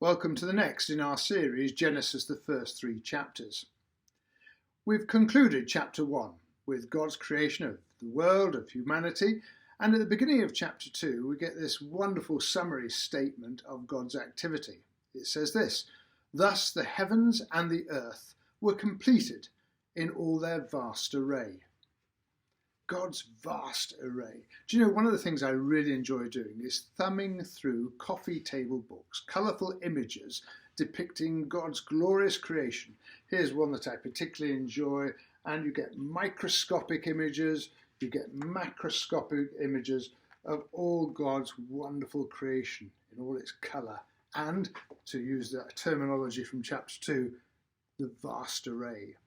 Welcome to the next in our series, Genesis, the first 3 chapters. We've concluded chapter 1 with God's creation of the world, of humanity, and at the beginning of chapter 2 we get this wonderful summary statement of God's activity. It says this: "Thus the heavens and the earth were completed in all their vast array." God's vast array. Do you know, one of the things I really enjoy doing is thumbing through coffee table books, colourful images depicting God's glorious creation. Here's one that I particularly enjoy, and you get microscopic images, you get macroscopic images of all God's wonderful creation in all its colour, and, to use that terminology from chapter 2, the vast array.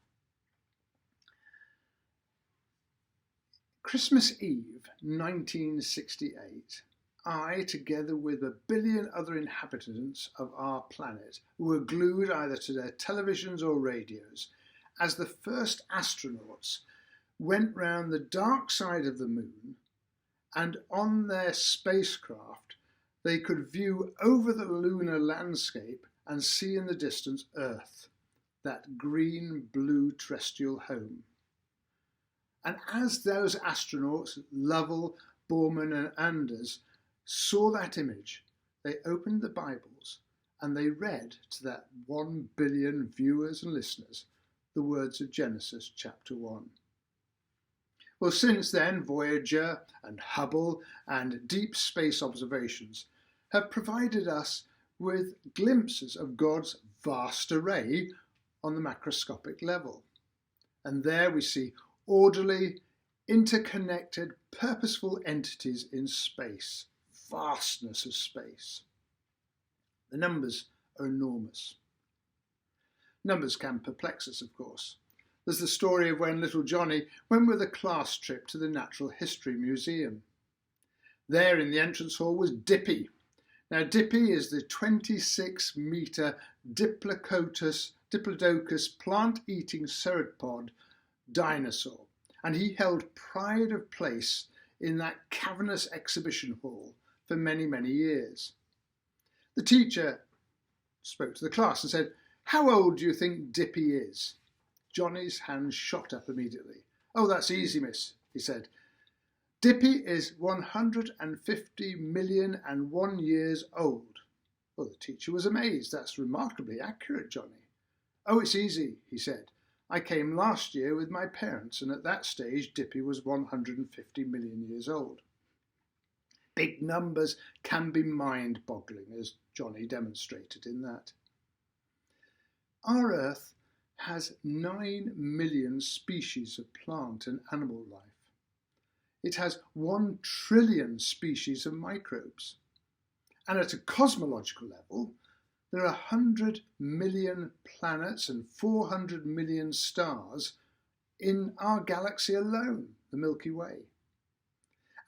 Christmas Eve 1968, I, together with 1 billion other inhabitants of our planet, were glued either to their televisions or radios as the first astronauts went round the dark side of the moon, and on their spacecraft they could view over the lunar landscape and see in the distance Earth, that green-blue terrestrial home. And as those astronauts, Lovell, Borman and Anders, saw that image, they opened the Bibles and they read to that 1 billion viewers and listeners the words of Genesis chapter 1. Well, since then, Voyager and Hubble and deep space observations have provided us with glimpses of God's vast array on the macroscopic level. And there we see orderly, interconnected, purposeful entities in space, vastness of space. The numbers are enormous. Numbers can perplex us, of course. There's the story of when little Johnny went with a class trip to the Natural History Museum. There in the entrance hall was Dippy. Now Dippy is the 26-metre Diplodocus plant-eating sauropod dinosaur, and he held pride of place in that cavernous exhibition hall for many, many years. The teacher spoke to the class and said, "How old do you think Dippy is?" Johnny's hand shot up immediately. "Oh, that's easy, miss," he said. "Dippy is 150,000,001 years old." Well, the teacher was amazed. "That's remarkably accurate, Johnny." "Oh, it's easy," he said. "I came last year with my parents, and at that stage Dippy was 150 million years old." Big numbers can be mind-boggling, as Johnny demonstrated in that. Our Earth has 9 million species of plant and animal life. It has 1 trillion species of microbes. And at a cosmological level, there are 100 million planets and 400 million stars in our galaxy alone, the Milky Way.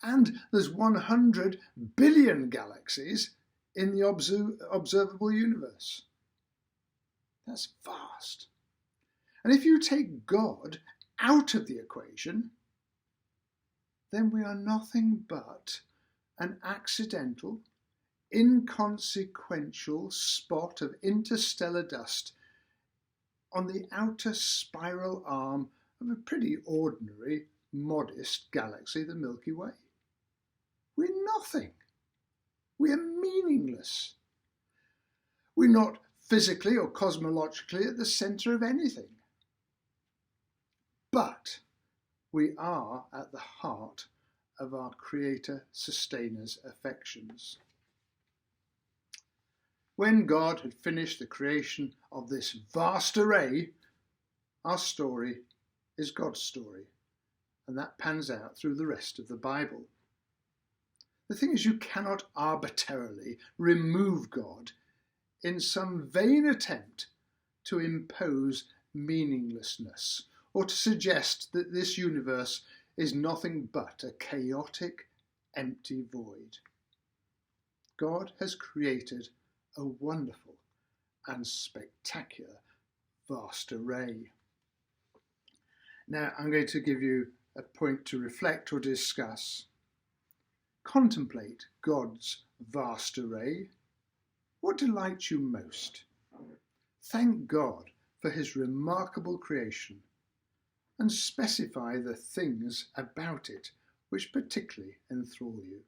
And there's 100 billion galaxies in the observable universe. That's vast. And if you take God out of the equation, then we are nothing but an accidental, inconsequential spot of interstellar dust on the outer spiral arm of a pretty ordinary, modest galaxy, the Milky Way. We're nothing. We are meaningless. We're not physically or cosmologically at the centre of anything. But we are at the heart of our Creator-Sustainer's affections. When God had finished the creation of this vast array, our story is God's story, and that pans out through the rest of the Bible. The thing is, you cannot arbitrarily remove God in some vain attempt to impose meaninglessness or to suggest that this universe is nothing but a chaotic, empty void. God has created a wonderful and spectacular vast array. Now I'm going to give you a point to reflect or discuss. Contemplate God's vast array. What delights you most? Thank God for his remarkable creation, and specify the things about it which particularly enthrall you.